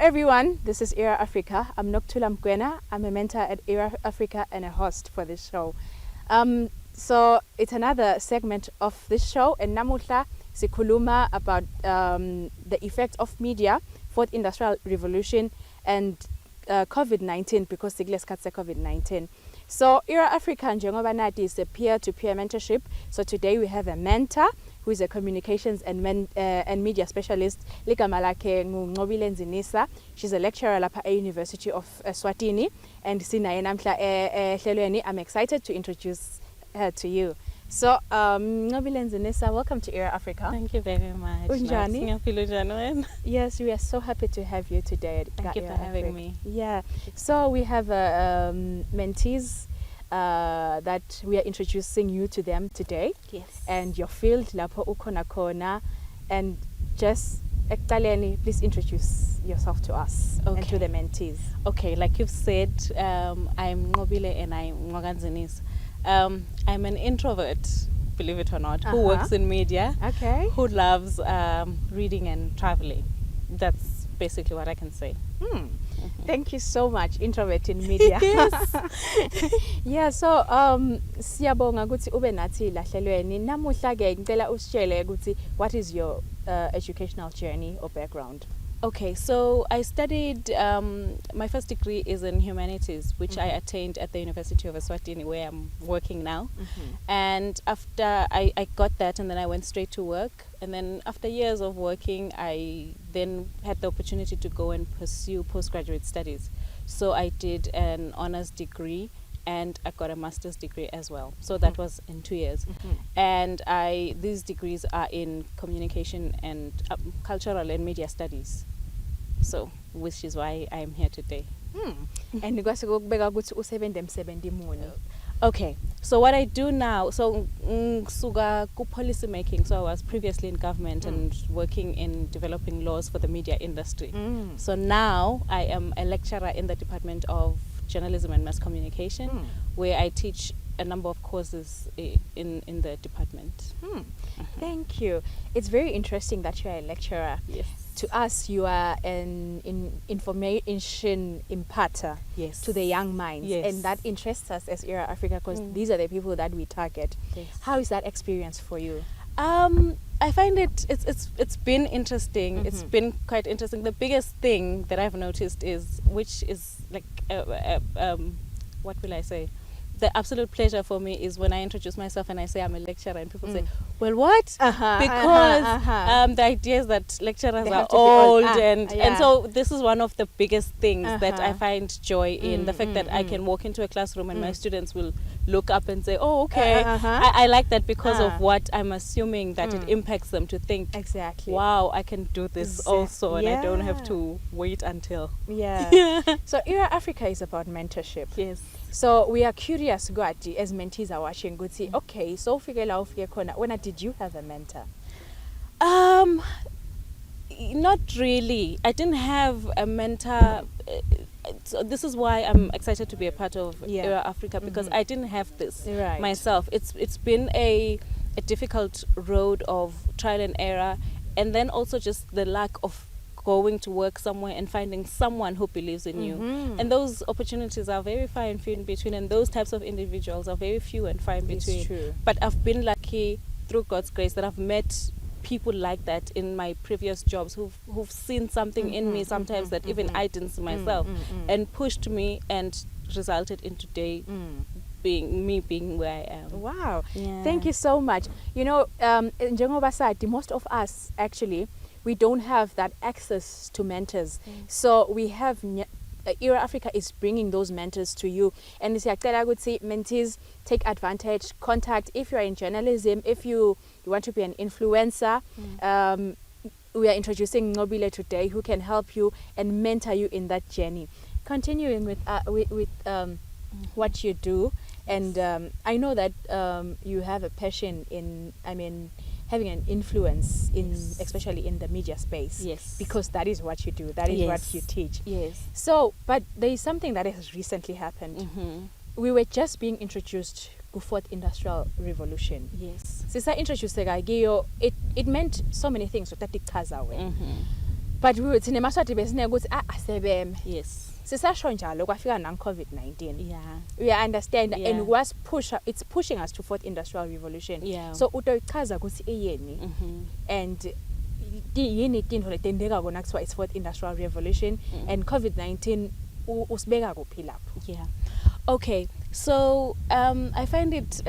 everyone, this is EraAfrica. I'm Nokuthula Mgwena. I'm a mentor at EraAfrica and a host for this show. So it's another segment of this show, and namuhla sikhuluma about the effect of media, fourth industrial revolution, and COVID-19, because sigles katse COVID-19. So EraAfrica njengoba nathi is a peer-to-peer mentorship. So today we have a mentor who is a communications and media specialist. Ligama lakhe NQOBILE NDZINISA. She's a lecturer lapha at University of Swatini, and sinaye namhla ehlelweni. I'm excited to introduce her to you. So NQOBILE NDZINISA, welcome to EraAfrica. Thank you very much. Unjani? Yes, we are so happy to have you today. Thank you for having me. Yeah. So we have mentees that we are introducing you to them today. Yes. And your field lapho ukhona khona, and just ekuqaleni, please introduce yourself to us and to the mentees. Okay, like you've said, I'm NQOBILE and I'm NQOBILE. I'm an introvert, believe it or not, who works in media, who loves reading and traveling. That's basically what I can say. Thank you so much, introvert in media. Yeah, so siyabonga ukuthi ube nathi la hlelweni. Namuhla ke ngicela usitshele ukuthi what is your educational journey or background? Okay, so I studied, my first degree is in humanities, which I attained at the University of Eswatini, where I'm working now. And after I got that, and then I went straight to work. And then after years of working, I then had the opportunity to go and pursue postgraduate studies. So I did an honors degree, and I got a master's degree as well. So that was in 2 years. And these degrees are in communication and cultural and media studies. So, which is why I'm here today. And okay, so what I do now, so suga policy making. So I was previously in government and working in developing laws for the media industry. So now I am a lecturer in the Department of Journalism and Mass Communication, where I teach a number of courses in the department. Thank you. It's very interesting that you are a lecturer. Yes. To us, you are an information imparter to the young minds. Yes. And that interests us as EraAfrica, because these are the people that we target. Yes. How is that experience for you? I find it's been interesting. It's been quite interesting. The biggest thing that I've noticed is, which is like what will I say? The absolute pleasure for me is when I introduce myself and I say I'm a lecturer, and people say, well, what? Because the idea is that lecturers are old, and so this is one of the biggest things that I find joy in, the fact that I can walk into a classroom and my students will look up and say, oh, okay, I like that because of what I'm assuming that it impacts them to think, wow, I can do this also, and I don't have to wait until. So EraAfrica is about mentorship. Yes. So we are curious, Gwati, as mentees are watching, Guti, okay, so when did you have a mentor? Not really. I didn't have a mentor. So this is why I'm excited to be a part of EraAfrica, because I didn't have this myself. It's been a difficult road of trial and error, and then also just the lack of going to work somewhere and finding someone who believes in you. And those opportunities are very far and few in between, and those types of individuals are very few and far in between. True. But I've been lucky, through God's grace, that I've met people like that in my previous jobs who've seen something in me sometimes that even I didn't see myself, and pushed me and resulted in today being where I am. Wow. Thank you so much. You know, njengoba sathi, most of us actually, we don't have that access to mentors. So we have EraAfrica is bringing those mentors to you, and I would say mentees, take advantage, contact if you are in journalism, if you want to be an influencer. We are introducing NQOBILE today, who can help you and mentor you in that journey. Continuing with what you do, and I know that you have a passion in, having an influence in, especially in the media space. Yes. Because that is what you do. That is what you teach. Yes. So, but there is something that has recently happened. We were just being introduced to fourth industrial revolution. Yes. Sisa introduced it meant so many things. but thina emaswati besineke ukuthi asebeme. Yes. Sisasho njalo kwafika nang COVID-19. Yeah. We understand, Yeah. and it's pushing us to fourth industrial revolution. Yeah. So utoyichaza ukuthi iyeni and yini tinto letendeka kona kuthiwa it's fourth industrial revolution and COVID-19 usibeka kuphi lapho? Yeah. Okay. So I find it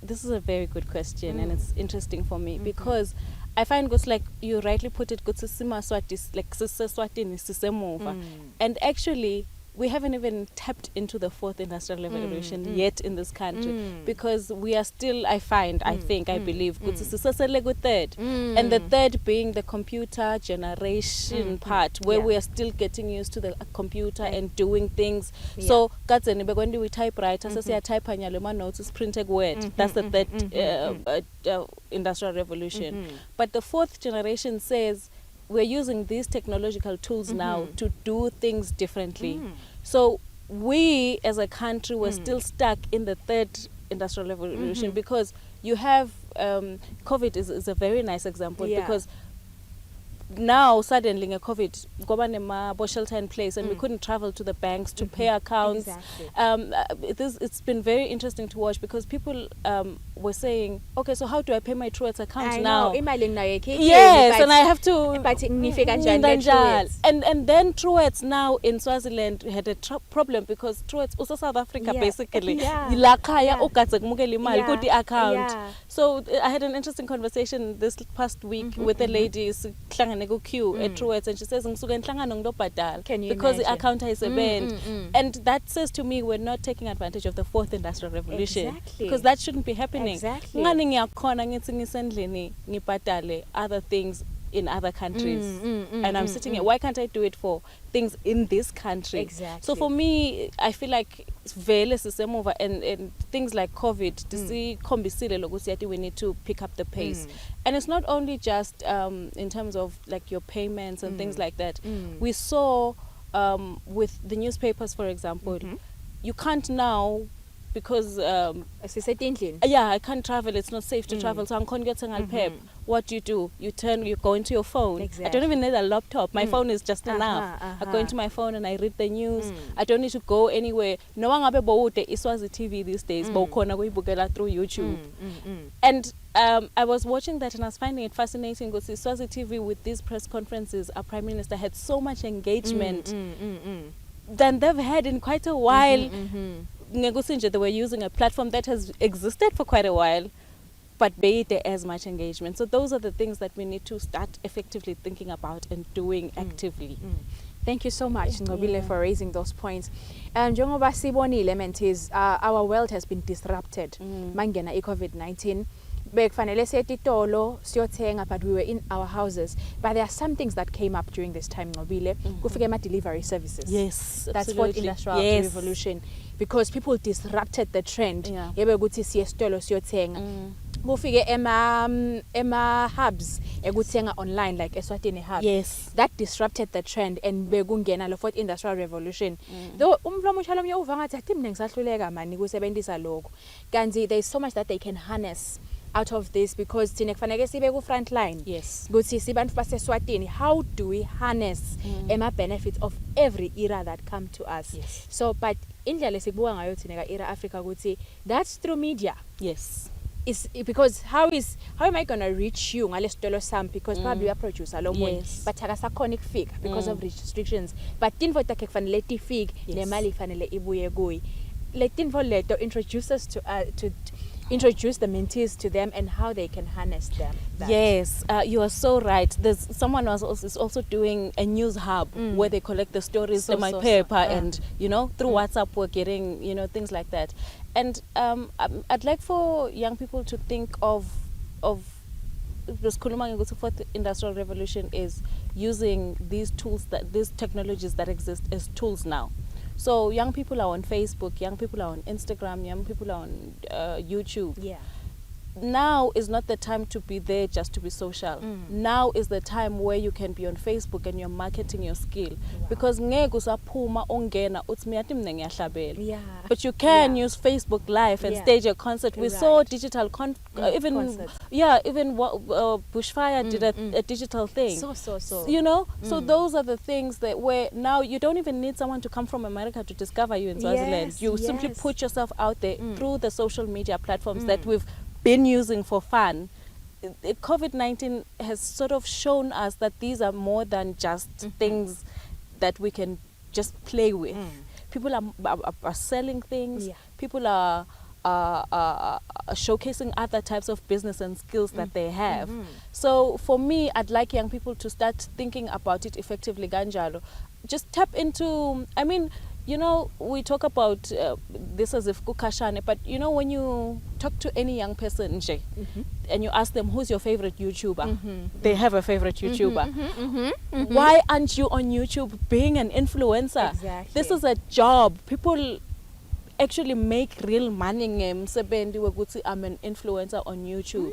this is a very good question and it's interesting for me because I find goes like you rightly put it, like and actually we haven't even tapped into the fourth industrial revolution yet in this country because we are still, I believe, third, and the third being the computer generation part where we are still getting used to the computer and doing things. So when we typewriter, type notes is printed word. That's the third industrial revolution. But the fourth generation says we're using these technological tools now to do things differently. So we as a country were still stuck in the third industrial revolution because you have COVID is a very nice example because now suddenly in COVID goba shelter in place and we couldn't travel to the banks to pay accounts. It's been very interesting to watch because people were saying, okay, so how do I pay my Truewords account now? Yes, and I have to and then Truewords now in Swaziland had a problem because Truewords also South Africa basically account. So I had an interesting conversation this past week with a lady queue at Truewords and she says because the account is banned, and that says to me we're not taking advantage of the fourth industrial revolution because that shouldn't be happening. Other things in other countries and I'm sitting here, why can't I do it for things in this country? So for me I feel like and things like COVID we need to pick up the pace and it's not only just in terms of like your payments and things like that. We saw with the newspapers, for example, you can't now because I can't travel, it's not safe to travel, so I'm going what do? You go into your phone. I don't even need a laptop, my phone is just enough. I go into my phone and I read the news. I don't need to go anywhere. No one Iswazi TV these days, through YouTube. And I was watching that and I was finding it fascinating because Iswazi TV with these press conferences, our Prime Minister had so much engagement than they've had in quite a while. They were using a platform that has existed for quite a while, but be there as much engagement. So those are the things that we need to start effectively thinking about and doing actively. Thank you so much, NQOBILE, for raising those points. Njengoba sibonile mentees, our world has been disrupted. Mangena COVID-19. Bekufanele setitolo siyothenga, but we were in our houses. But there are some things that came up during this time, NQOBILE. Kufike delivery services. Yes, that's fourth industrial revolution because people disrupted the trend. Yebe ukuthi siyesitolo siyothenga. Kufike ema hubs ekuthenga online like Eswatini hub. Yes, that disrupted the trend and bekungena lo fourth industrial revolution. Though umlomo ushalo uva ngathi athi mina ngisahluleka mani kusebenzisa lokho. Kanti there is so much that they can harness out of this because thina kufanele sibe ku front line. Yes, kuthi sibantu baseSwatini, how do we harness benefits of every era that come to us? So but indlela sikubuka ngayo thina EraAfrica ukuthi that's through media. Yes, is because how am I gonna reach you ngale sitolo sam because probably a producer lo munye but akasakhona ukufika because of restrictions, but tinvo takhe kufanele tifike nemali fanele ibuye kuyi le tinvo leto introduce us to introduce the mentees to them and how they can harness them. Yes, you are so right. There's someone else is also doing a news hub where they collect the stories in my paper and through WhatsApp we're getting things like that. And I'd like for young people to think of this fourth industrial revolution is using these technologies that exist as tools now. So young people are on Facebook, young people are on Instagram, young people are on YouTube. now is not the time to be there just to be social. Now is the time where you can be on Facebook and you're marketing your skill. Because ngeke usaphuma ongena uthi miyathi mina ngiyahlabela. But you can use Facebook Live and stage a concert. We saw digital even concerts. Even Bushfire did a digital thing. So. You know, so those are the things that where now you don't even need someone to come from America to discover you in Swaziland. You simply put yourself out there through the social media platforms that we've been using for fun. COVID-19 has sort of shown us that these are more than just things that we can just play with. People are selling things. People are showcasing other types of business and skills that they have. So for me, I'd like young people to start thinking about it effectively. Ganjalo, just tap into. I mean, you know, we talk about this as if kukashane, but you know, when you talk to any young person and you ask them who's your favorite YouTuber, they have a favorite YouTuber. Why aren't you on YouTube being an influencer? Exactly. This is a job. People actually make real money. I'm an influencer on YouTube,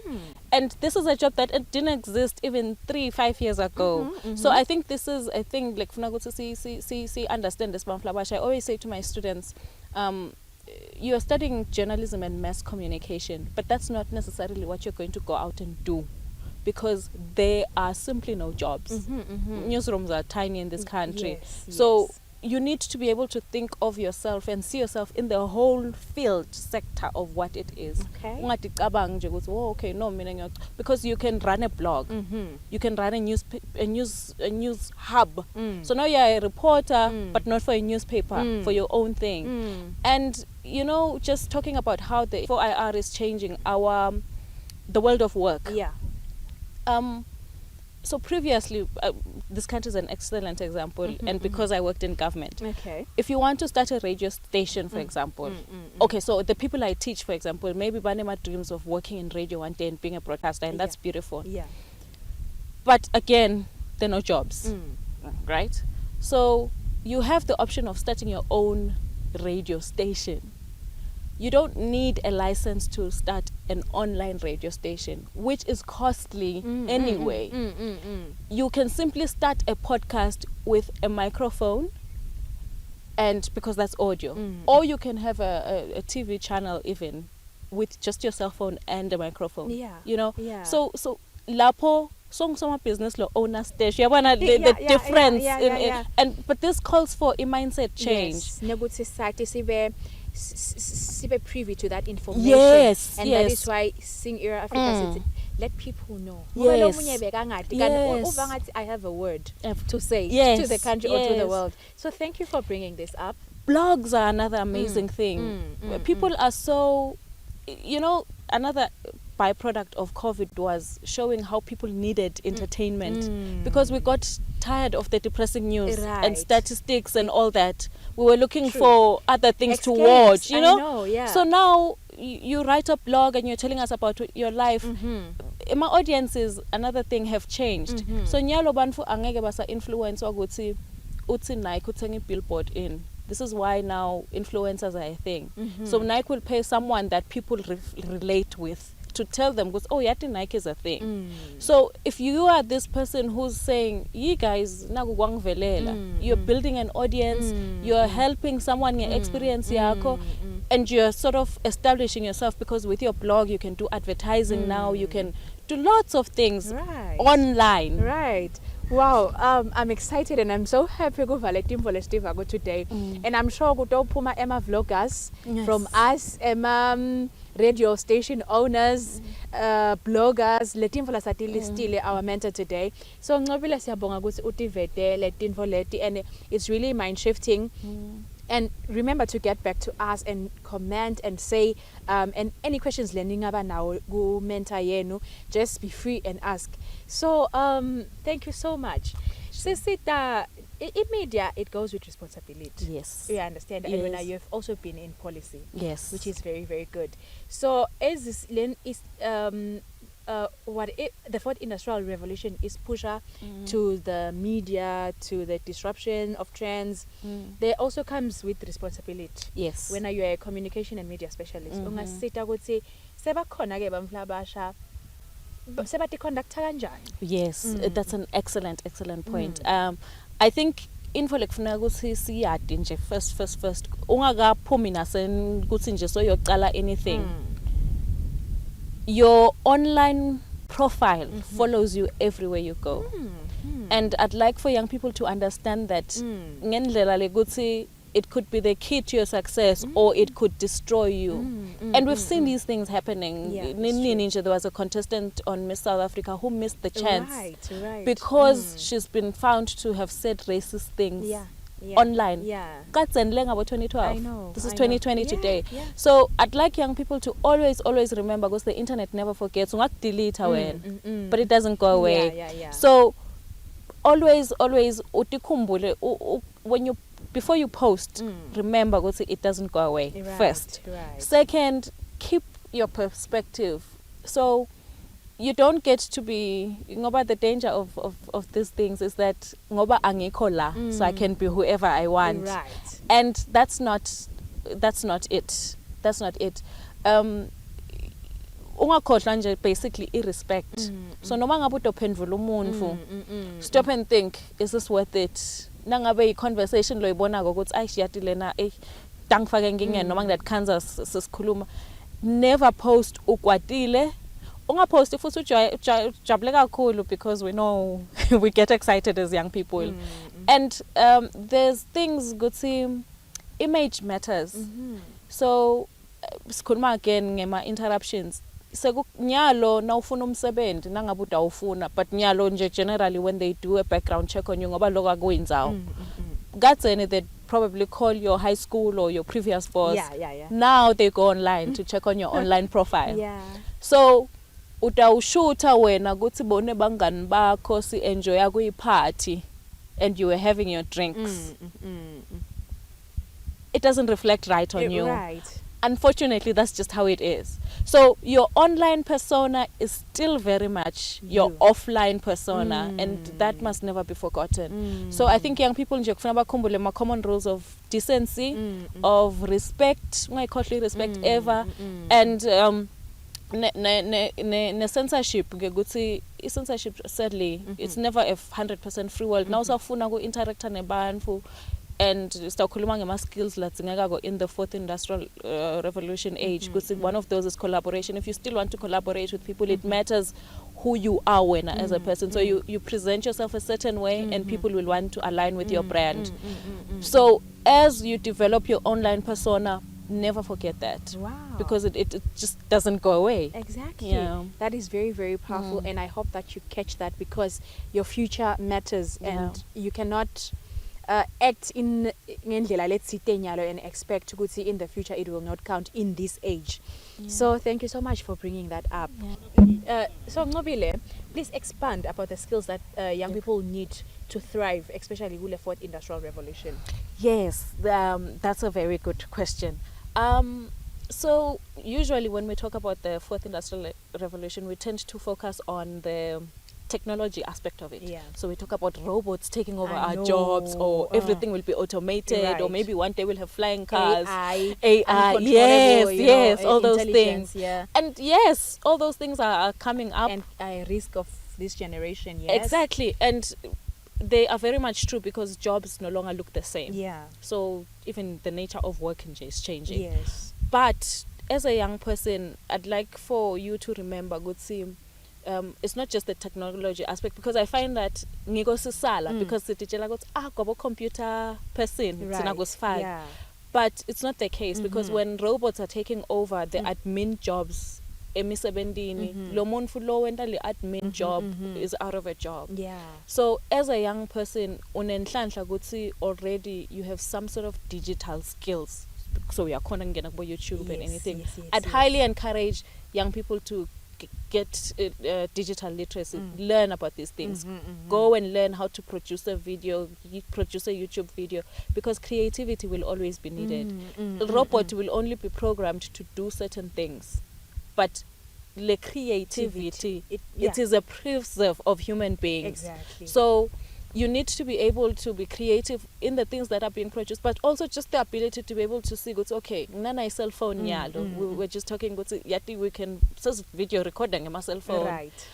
and this is a job that it didn't exist even 3-5 years ago. So I think this is a thing like see understand this. I always say to my students, you are studying journalism and mass communication, but that's not necessarily what you're going to go out and do, because there are simply no jobs. Newsrooms are tiny in this country. So you need to be able to think of yourself and see yourself in the whole field sector of what it is. Okay, no, because you can run a blog, you can run a news hub. So now you're a reporter, but not for a newspaper, for your own thing. And you know, just talking about how the 4IR is changing the world of work. So previously, this country is an excellent example, and because I worked in government. If you want to start a radio station, for example, okay, so the people I teach, for example, maybe Banema dreams of working in radio one day and being a broadcaster, and that's beautiful. But again, there are no jobs, right? So you have the option of starting your own radio station. You don't need a license to start an online radio station, which is costly anyway. You can simply start a podcast with a microphone, and because that's audio, or you can have a TV channel even with just your cell phone and a microphone. You know, so lapo song business lo owner stage. The difference and but this calls for a mindset change. Sibe privy to that information, and that is why Sing EraAfrica says let people know. I have a word to say to the country or to the world. So thank you for bringing this up. Blogs are another amazing thing. People are so, you know, another byproduct of COVID was showing how people needed entertainment, because we got tired of the depressing news and statistics and all that. We were looking for other things to watch, you know? So now you write a blog and you're telling us about your life. My audiences, another thing, have changed. So nyalo banfu angeke basa influence waguti uti Nike utengi billboard in. This is why now influencers are a thing. So Nike will pay someone that people relate with to tell them, because yati Nike is a thing. So if you are this person who's saying, "Ye guys, you're building an audience, you're helping someone your experience yako, and you're sort of establishing yourself, because with your blog you can do advertising now, you can do lots of things online." Wow, I'm excited and I'm so happy to go today. And I'm sure go puma Emma vloggers from us, Emma radio station owners, bloggers, Letin our mentor today. So ngobile siyabonga ukuthi utivete Letin and it's really mind shifting. And remember to get back to us and comment and say and any questions learning about now go mentor yenu, just be free and ask. So thank you so much. Sisita, in media it goes with responsibility. Yes. You understand. Yes. And you've also been in policy. Yes. Which is very, very good. So as this is the fourth industrial revolution is pusher to the media, to the disruption of trends, there also comes with responsibility. Yes. When you are a communication and media specialist, ungasita ukuthi sebakhona ke bamfla basha sebati conducta kanjani. Yes, that's an excellent point. I think info lekufuna ukuthi siyadi nje first ungakaphumi nasen ukuthi nje soyocala anything. Your online profile follows you everywhere you go. And I'd like for young people to understand that ngendlela lekuthi it could be the key to your success or it could destroy you. And we've seen these things happening. There was a contestant on Miss South Africa who missed the chance because she's been found to have said racist things online. About 2012. I know. This is 2020 today. So I'd like young people to always remember, because the internet never forgets. Delete but it doesn't go away. So always utikumbule when before you post, remember it doesn't go away. First. Second, keep your perspective. So you don't get to be, the danger of these things is that ngoba angikho la, so I can be whoever I want. Right. And that's not it. Ungakhohlwa nje basically irrespect. So noma ngabe utophendvula umuntu, stop and think, is this worth it? Nangabe i-conversation lo ibonako ukuthi ayishiyati lena tangifake enkingeni noma ngidakhanza sisikhuluma. Never post ukwatile. Ungapost futhi ujabule kakhulu, because we know we get excited as young people. And there's things ukuthi image matters. So sikhuluma again ngema interruptions. Nyalo nawufuna umsebenzi nangabe udawufuna, but nyalo nje generally when they do a background check on you ngoba lokho akuyinzawo. Gatsene they probably call your high school or your previous boss. Now they go online to check on your online profile. So utawushuta wena ukuthi bone bangani bakho si enjoy kuyi-party and you were having your drinks. It doesn't reflect right on you. Unfortunately, that's just how it is. So your online persona is still very much your offline persona, and that must never be forgotten. So I think young people nje kufuna bakhumbule ma common rules of decency, of respect, ungayikhohlwa respect ever, and ne censorship ngekuthi censorship sadly it's never a 100% free world. Now usafuna ku interact nebantu, and sitawukhuluma ngema skills ladzingekako in the fourth industrial revolution age, because one of those is collaboration. If you still want to collaborate with people, it matters who you are when as a person. So you present yourself a certain way, and people will want to align with your brand. So as you develop your online persona, never forget that. Because it just doesn't go away. Exactly. That is very, very powerful, and I hope that you catch that, because your future matters, and you cannot act in ngendlela letsitenyalo and expect ukuthi in the future it will not count in this age. So thank you so much for bringing that up. So NQOBILE, please expand about the skills that young people need to thrive, especially with the fourth industrial revolution. Yes, that's a very good question. So usually when we talk about the fourth industrial revolution, we tend to focus on the technology aspect of it. So we talk about robots taking over our jobs, or everything will be automated, or maybe one day we'll have flying cars, AI, yes, all those things. And yes, all those things are coming up, and a risk of this generation. Exactly. And they are very much true, because jobs no longer look the same. So even the nature of work is changing. But as a young person, I'd like for you to remember, it's not just the technology aspect, because I find that because the computer person, but it's not the case, because when robots are taking over the admin jobs, admin job is out of a job. So as a young person, already you have some sort of digital skills. So we are connecting about YouTube and anything. I'd highly encourage young people to get digital literacy, learn about these things, go and learn how to produce a video, produce a YouTube video, because creativity will always be needed. A robot will only be programmed to do certain things, but le creativity, it is a preserve of human beings. Exactly. So you need to be able to be creative in the things that are being produced, but also just the ability to be able to see, okay, nana cell phone we're just talking about yati we can just video recording on my cell phone, right?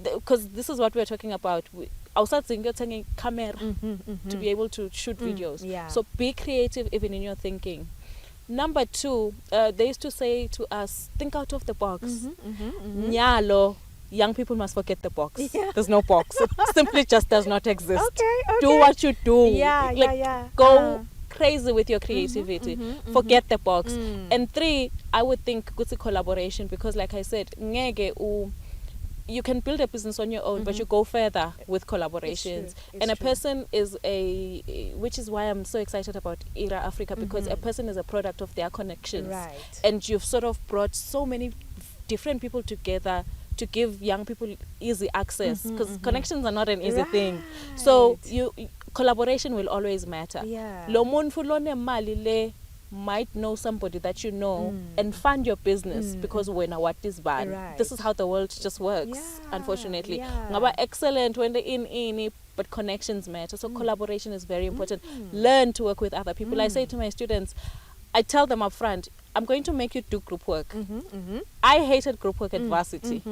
Because this is what we're talking about. Outside you're camera to be able to shoot videos. Yeah. So be creative even in your thinking. Number 2, they used to say to us, think out of the box. Nyalo, young people must forget the box. Yeah. There's no box. It simply just does not exist. Okay. Do what you do. Yeah. Go crazy with your creativity. Forget the box. And 3, I would think good collaboration, because like I said, you can build a business on your own, but you go further with collaborations. It's a true. person is which is why I'm so excited about EraAfrica, because a person is a product of their connections. Right. And you've sort of brought so many different people together to give young people easy access, because connections are not an easy thing. So collaboration will always matter. Yeah. Lo muntu lone mali le might know somebody that you know and fund your business, because when what is bad, Right. this is how the world just works. Yeah, Unfortunately, yeah. ngaba excellent when they in but connections matter. So collaboration is very important. Learn to work with other people. I say to my students, I tell them up front, I'm going to make you do group work. I hated group work at varsity.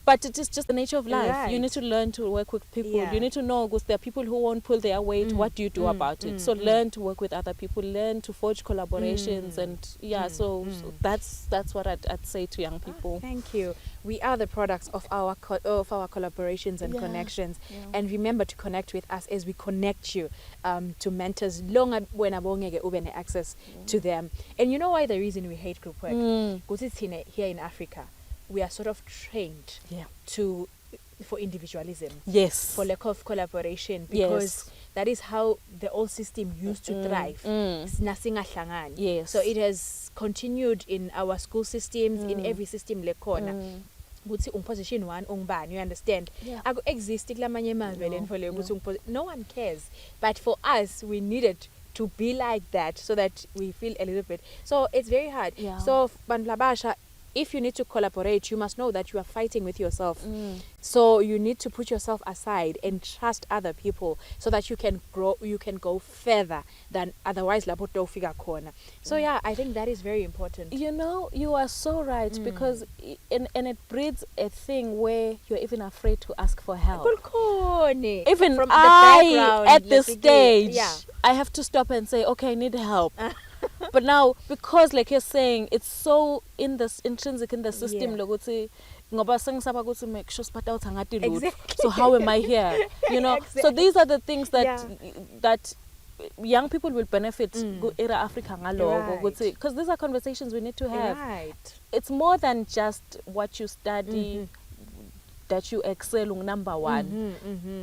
But it is just the nature of life. Right. You need to learn to work with people. Yeah. You need to know, because there are people who won't pull their weight. What do you do about it? So learn to work with other people. Learn to forge collaborations, and so that's what I'd say to young people. Thank you. We are the products of our collaborations and connections. Yeah. And remember to connect with us as we connect you to mentors long when abongeke ube access to them. And you know why the reason we hate group work? Because it's here in Africa, we are sort of trained for individualism. Yes. For lack of collaboration, because that is how the old system used to thrive. Yes. So it has continued in our school systems, in every system lekhona. Position 1 ungibani, you understand? Yeah. Exist no one cares. But for us, we needed to be like that so that we feel a little bit. So it's very hard. Yeah. So Bantlabasha, if you need to collaborate, you must know that you are fighting with yourself. So you need to put yourself aside and trust other people so that you can grow, you can go further than otherwise. So yeah, I think that is very important. You know, you are so right, because and it breeds a thing where you're even afraid to ask for help. Even from at this like, stage, yeah. I have to stop and say, okay, I need help. But now, because like you're saying, it's so intrinsic in the system, Exactly. so how am I here? You know, Exactly. so these are the things that Yeah. that young people will benefit EraAfrica Right. because these are conversations we need to have. Right. It's more than just what you study, that you excel number one.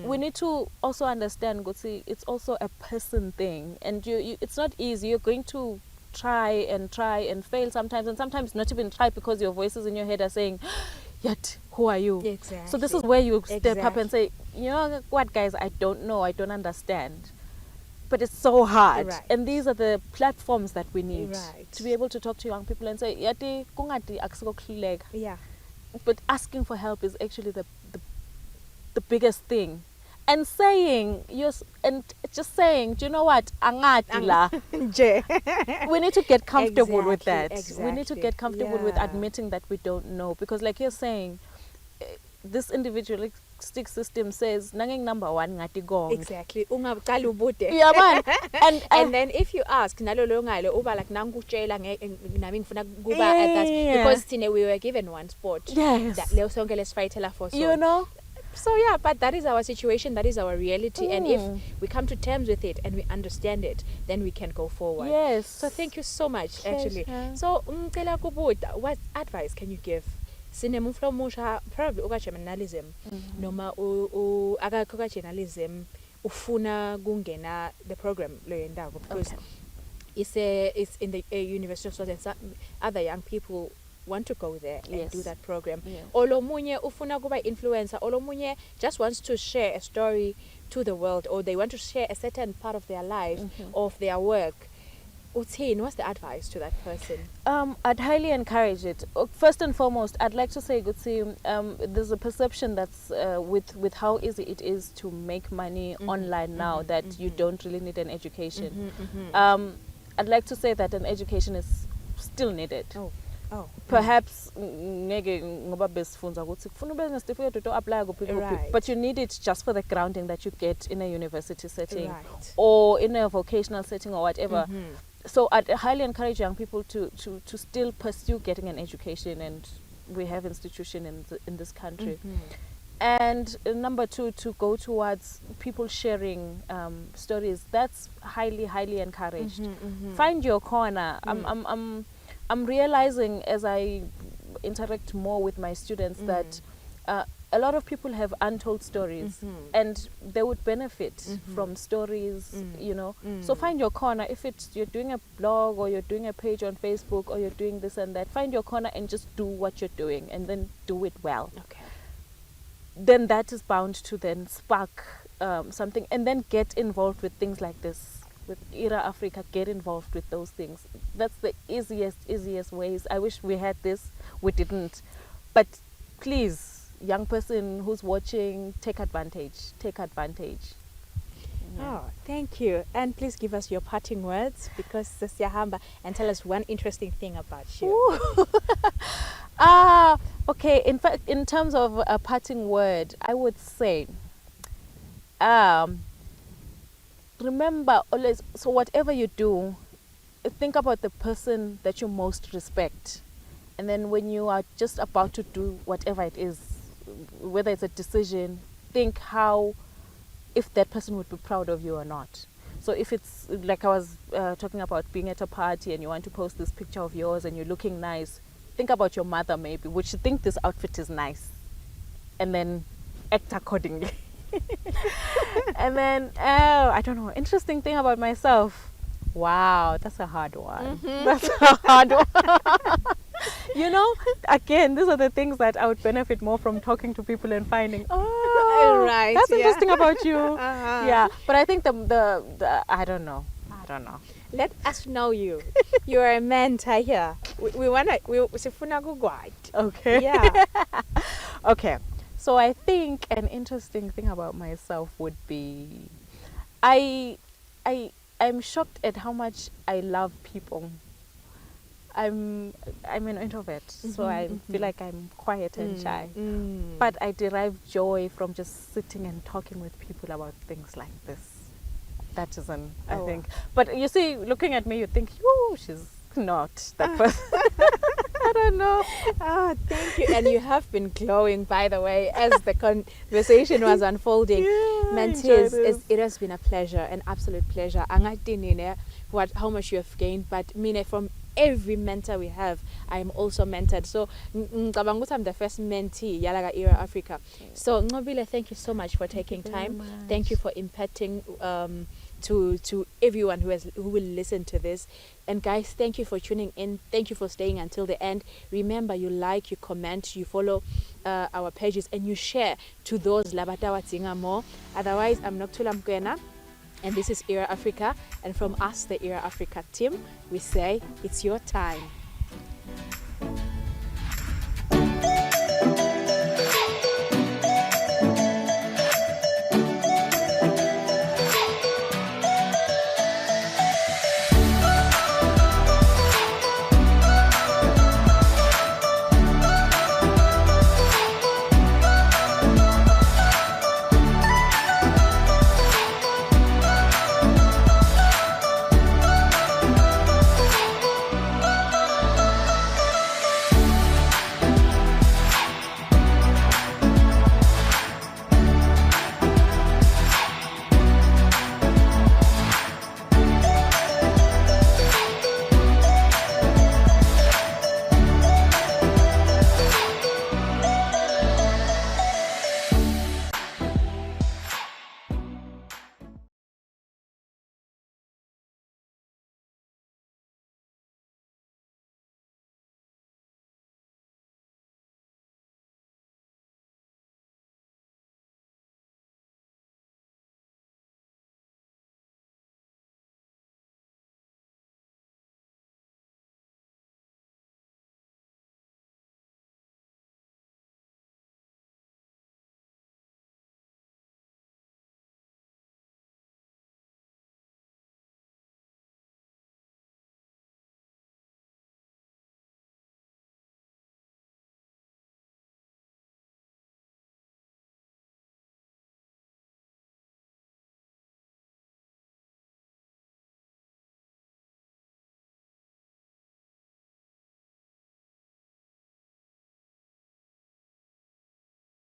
We need to also understand, it's also a person thing, and you it's not easy. You're going to try and fail sometimes, and sometimes not even try, because your voices in your head are saying, yet who are you? Exactly. So this is where you step up and Exactly. say, you know what, guys, I don't know, I don't understand, but it's so hard. Right. And these are the platforms that we need Right. to be able to talk to young people and say, yati kungati akusikokhululeka. Yeah. But asking for help is actually the biggest thing. And saying, just saying, do you know what? Angati la. We need to get comfortable with that. We need to Exactly. get comfortable with Yeah. admitting that we don't know. Because like you're saying, this individualistic system says, nanging number one, ngati gong. Exactly. Ungaqala ubude. Yeah, man. And then if you ask nalolo ngalo uba like nangikutshela nami ngifuna kuba at that, because we were given one sport. Yes. That leyo sonke lesifayithela for so. You know? So yeah, but that is our situation, that is our reality, and if we come to terms with it and we understand it, then we can go forward. Yes. So thank you so much, Pleasure. actually. So ngicela kubuza, what advice can you give? Sinemuflo musha probably uka-journalism noma akakho ka-journalism ufuna kungena the program leyo ndawo, because it's in the University of Swazi, and some other young people want to go there and do that program. Olomunye ufuna kuba influencer, olomunye just wants to share a story to the world, or they want to share a certain part of their life, of their work. Uthini, what's the advice to that person? I'd highly encourage it. First and foremost, I'd like to say, there's a perception that's with how easy it is to make money online now that you don't really need an education. I'd like to say that an education is still needed. Perhaps but you need it just for the grounding that you get in a university setting, or in a vocational setting or whatever. So I'd highly encourage young people to still pursue getting an education, and we have institutions in this country. And number two, to go towards people sharing stories. That's highly encouraged. Find your corner. I'm realizing as I interact more with my students that a lot of people have untold stories, and they would benefit from stories, you know. So find your corner. If you're doing a blog, or you're doing a page on Facebook, or you're doing this and that, find your corner and just do what you're doing, and then do it well. Then that is bound to then spark something, and then get involved with things like this. With EraAfrica, get involved with those things. That's the easiest ways. I wish we had this. We didn't. But please, young person who's watching, take advantage. Take advantage. Oh, thank you. And please give us your parting words, because Siyahamba, and tell us one interesting thing about you. Okay. In fact, in terms of a parting word, I would say, remember always, so whatever you do, think about the person that you most respect. And then when you are just about to do whatever it is, whether it's a decision, think if that person would be proud of you or not. So if it's like I was talking about being at a party and you want to post this picture of yours and you're looking nice, think about your mother maybe. Would she think this outfit is nice? And then act accordingly. And then, I don't know, interesting thing about myself. Wow, that's a hard one. That's a hard one. You know, again, these are the things that I would benefit more from talking to people and finding, that's interesting about you. Yeah, but I think the I don't know. Let us know you. You are a mentor here. We wanna sifuna kugwat. Okay. Yeah. Okay. So I think an interesting thing about myself would be, I'm shocked at how much I love people. I'm an introvert, so I feel like I'm quiet and shy. But I derive joy from just sitting and talking with people about things like this. That is I think. But you see, looking at me, you think, she's not that person. I don't know. Oh, thank you. And you have been glowing, by the way, as the conversation was unfolding. Mentees, it has been a pleasure, an absolute pleasure. How much you have gained, but from every mentor we have, I am also mentored. So I'm the first mentee Yalaga EraAfrica. So NQOBILE, thank you so much for taking time. Thank you for impacting to everyone who will listen to this. And guys, thank you for tuning in. Thank you for staying until the end. Remember, you like, you comment, you follow our pages, and you share to those labatawa tinga more. Otherwise, I'm Noctula Mkwena, and this is EraAfrica. And from us, the EraAfrica team, we say it's your time.